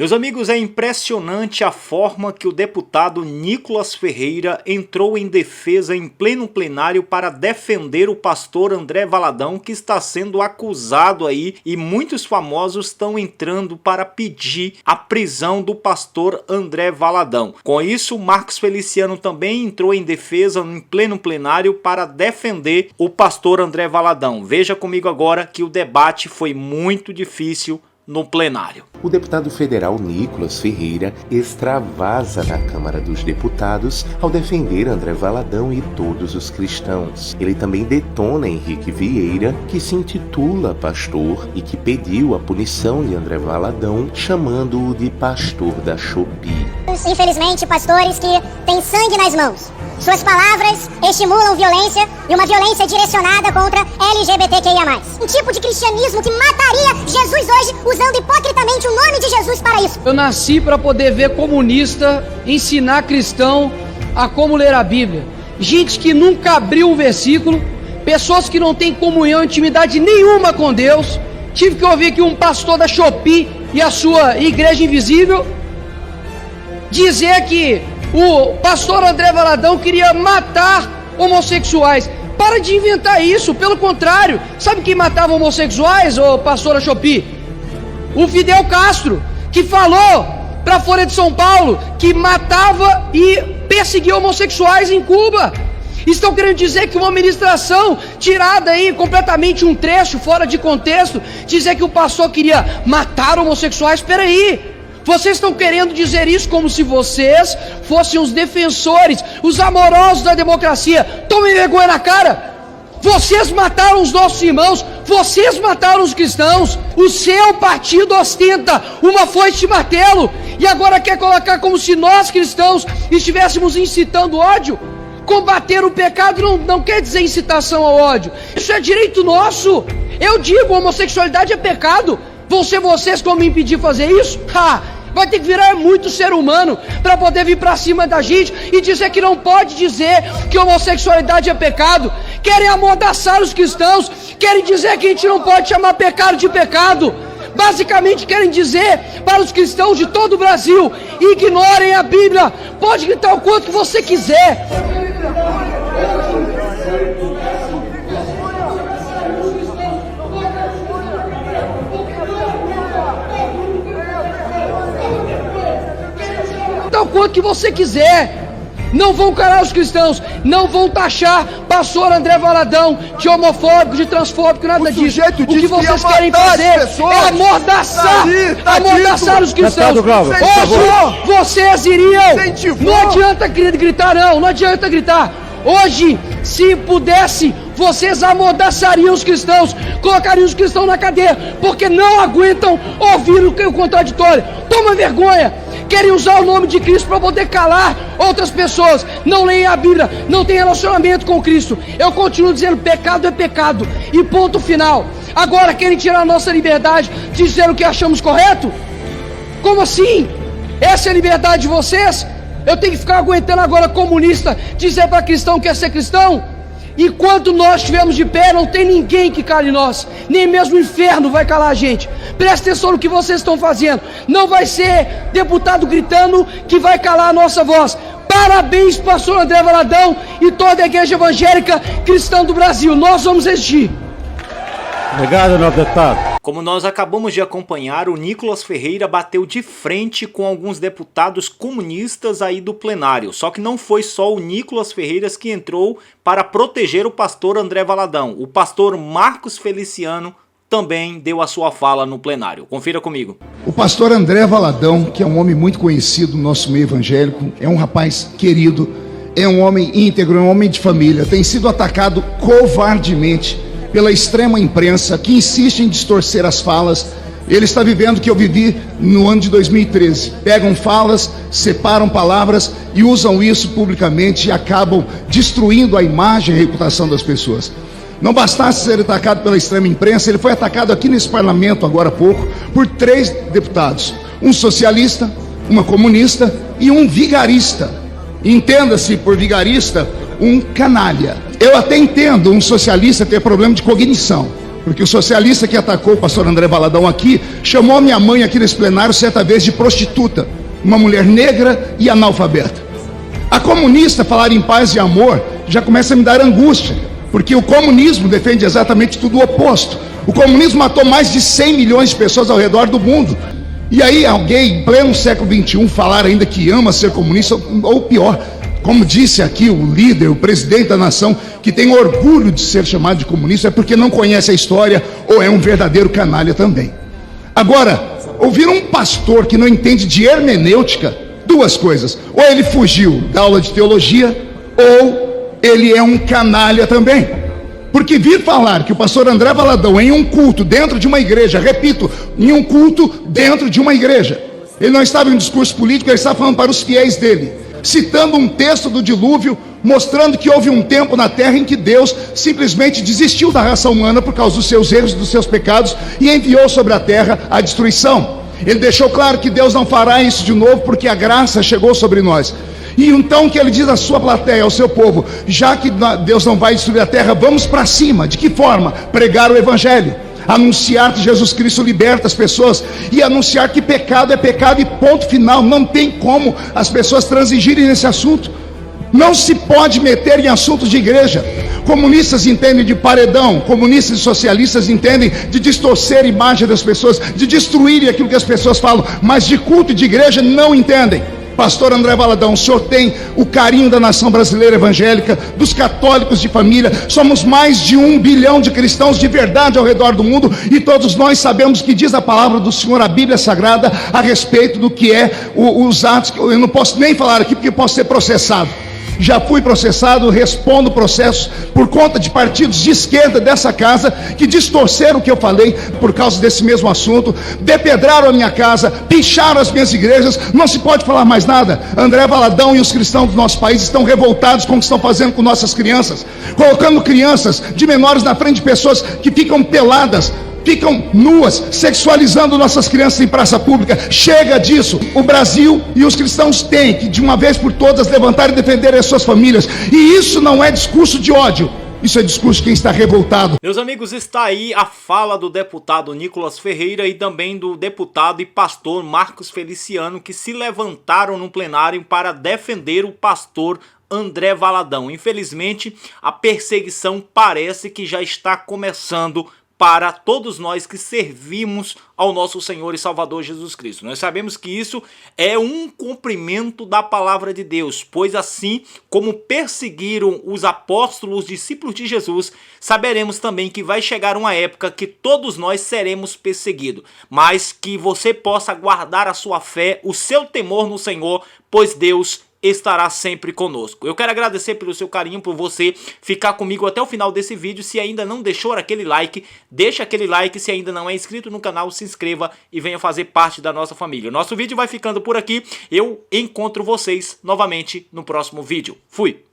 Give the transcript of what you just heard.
Meus amigos, é impressionante a forma que o deputado Nicolas Ferreira entrou em defesa em pleno plenário para defender o pastor André Valadão, que está sendo acusado aí, e muitos famosos estão entrando para pedir a prisão do pastor André Valadão. Com isso, Marcos Feliciano também entrou em defesa em pleno plenário para defender o pastor André Valadão. Veja comigo agora que o debate foi muito difícil no plenário. O deputado federal Nicolas Ferreira extravasa na Câmara dos Deputados ao defender André Valadão e todos os cristãos. Ele também detona Henrique Vieira, que se intitula pastor e que pediu a punição de André Valadão, chamando-o de pastor da Shopee. Infelizmente, pastores que têm sangue nas mãos. Suas palavras estimulam violência e uma violência direcionada contra LGBTQIA+. Um tipo de cristianismo que mataria Jesus hoje, usando hipocritamente o nome de Jesus para isso. Eu nasci para poder ver comunista ensinar cristão a como ler a Bíblia. Gente que nunca abriu um versículo, pessoas que não têm comunhão, intimidade nenhuma com Deus. Tive que ouvir que um pastor da Shopee e a sua igreja invisível dizer que o pastor André Valadão queria matar homossexuais. Para de inventar isso, pelo contrário. Sabe quem matava homossexuais, ô pastora Shopee? O Fidel Castro, que falou para a Folha de São Paulo que matava e perseguia homossexuais em Cuba. Estão querendo dizer que uma ministração tirada aí completamente um trecho fora de contexto, dizer que o pastor queria matar homossexuais. Espera aí. Vocês estão querendo dizer isso como se vocês fossem os defensores, os amorosos da democracia. Tomem vergonha na cara. Vocês mataram os nossos irmãos, vocês mataram os cristãos. O seu partido ostenta uma foice de martelo e agora quer colocar como se nós cristãos estivéssemos incitando ódio. Combater o pecado não quer dizer incitação ao ódio. Isso é direito nosso. Eu digo, homossexualidade é pecado. Vão ser vocês como me impedir de fazer isso? Vai ter que virar muito ser humano para poder vir para cima da gente e dizer que não pode dizer que homossexualidade é pecado. Querem amordaçar os cristãos, querem dizer que a gente não pode chamar pecado de pecado. Basicamente querem dizer para os cristãos de todo o Brasil: ignorem a Bíblia, pode gritar o quanto que você quiser. O quanto que você quiser, não vão calar os cristãos, não vão taxar pastor André Valadão de homofóbico, de transfóbico, nada disso. O que vocês querem fazer é amordaçar os cristãos. Hoje vocês iriam, não adianta gritar não adianta gritar. Hoje, se pudesse, vocês amordaçariam os cristãos, colocariam os cristãos na cadeia, porque não aguentam ouvir o contraditório. Toma vergonha. Querem usar o nome de Cristo para poder calar outras pessoas. Não leem a Bíblia, não tem relacionamento com Cristo. Eu continuo dizendo, pecado é pecado, e ponto final. Agora querem tirar a nossa liberdade, dizendo o que achamos correto? Como assim? Essa é a liberdade de vocês? Eu tenho que ficar aguentando agora comunista dizer para cristão que quer ser cristão? Enquanto nós estivermos de pé, não tem ninguém que cale nós. Nem mesmo o inferno vai calar a gente. Presta atenção no que vocês estão fazendo. Não vai ser deputado gritando que vai calar a nossa voz. Parabéns, pastor André Valadão e toda a igreja evangélica cristã do Brasil. Nós vamos resistir. Obrigado, nobre deputado. Como nós acabamos de acompanhar, o Nicolas Ferreira bateu de frente com alguns deputados comunistas aí do plenário. Só que não foi só o Nicolas Ferreira que entrou para proteger o pastor André Valadão. O pastor Marcos Feliciano também deu a sua fala no plenário. Confira comigo. O pastor André Valadão, que é um homem muito conhecido no nosso meio evangélico, é um rapaz querido, é um homem íntegro, é um homem de família, tem sido atacado covardemente pela extrema imprensa que insiste em distorcer as falas. Ele está vivendo o que eu vivi no ano de 2013. Pegam falas, separam palavras e usam isso publicamente e acabam destruindo a imagem e a reputação das pessoas. Não bastasse ser atacado pela extrema imprensa, ele foi atacado aqui nesse parlamento agora há pouco por 3 deputados. Um socialista, uma comunista e um vigarista. Entenda-se por vigarista um canalha. Eu até entendo um socialista ter problema de cognição, Porque o socialista que atacou o pastor André Valadão aqui chamou a minha mãe aqui nesse plenário certa vez de prostituta, uma mulher negra e analfabeta. A comunista falar em paz e amor já começa a me dar angústia, porque o comunismo defende exatamente tudo o oposto. O comunismo matou mais de 100 milhões de pessoas ao redor do mundo. E aí alguém, em pleno século XXI, falar ainda que ama ser comunista, ou pior, como disse aqui o líder, o presidente da nação, que tem orgulho de ser chamado de comunista, é porque não conhece a história ou é um verdadeiro canalha também. Agora, ouvir um pastor que não entende de hermenêutica, duas coisas: ou ele fugiu da aula de teologia, ou ele é um canalha também. Porque vir falar que o pastor André Valadão, em um culto dentro de uma igreja, repito, em um culto dentro de uma igreja, ele não estava em um discurso político, ele estava falando para os fiéis dele, citando um texto do dilúvio, mostrando que houve um tempo na terra em que Deus simplesmente desistiu da raça humana por causa dos seus erros, dos seus pecados, e enviou sobre a terra a destruição. Ele deixou claro que Deus não fará isso de novo, porque a graça chegou sobre nós. E então que ele diz à sua plateia, ao seu povo: já que Deus não vai destruir a terra, vamos para cima. De que forma? Pregar o evangelho, anunciar que Jesus Cristo liberta as pessoas, e anunciar que pecado é pecado e ponto final. Não tem como as pessoas transigirem nesse assunto. Não se pode meter em assuntos de igreja. Comunistas entendem de paredão, comunistas e socialistas entendem de distorcer a imagem das pessoas, de destruírem aquilo que as pessoas falam, mas de culto e de igreja não entendem. Pastor André Valadão, o senhor tem o carinho da nação brasileira evangélica, dos católicos de família. Somos mais de 1 bilhão de cristãos de verdade ao redor do mundo, e todos nós sabemos que diz a palavra do Senhor, a Bíblia Sagrada, a respeito do que é os atos. Eu não posso nem falar aqui porque posso ser processado. Já fui processado, respondo processos por conta de partidos de esquerda dessa casa que distorceram o que eu falei por causa desse mesmo assunto, depedraram a minha casa, picharam as minhas igrejas. Não se pode falar mais nada. André Valadão e os cristãos do nosso país estão revoltados com o que estão fazendo com nossas crianças, colocando crianças de menores na frente de pessoas que ficam peladas, ficam nuas, sexualizando nossas crianças em praça pública. Chega disso. O Brasil e os cristãos têm que, de uma vez por todas, levantar e defender as suas famílias. E isso não é discurso de ódio, isso é discurso de quem está revoltado. Meus amigos, está aí a fala do deputado Nicolas Ferreira e também do deputado e pastor Marcos Feliciano, que se levantaram no plenário para defender o pastor André Valadão. Infelizmente, a perseguição parece que já está começando para todos nós que servimos ao nosso Senhor e Salvador Jesus Cristo. Nós sabemos que isso é um cumprimento da palavra de Deus, pois assim como perseguiram os apóstolos, os discípulos de Jesus, saberemos também que vai chegar uma época que todos nós seremos perseguidos, mas que você possa guardar a sua fé, o seu temor no Senhor, pois Deus estará sempre conosco. Eu quero agradecer pelo seu carinho, por você ficar comigo até o final desse vídeo. Se ainda não deixou aquele like, deixa aquele like. Se ainda não é inscrito no canal, se inscreva e venha fazer parte da nossa família. Nosso vídeo vai ficando por aqui. Eu encontro vocês novamente no próximo vídeo. Fui!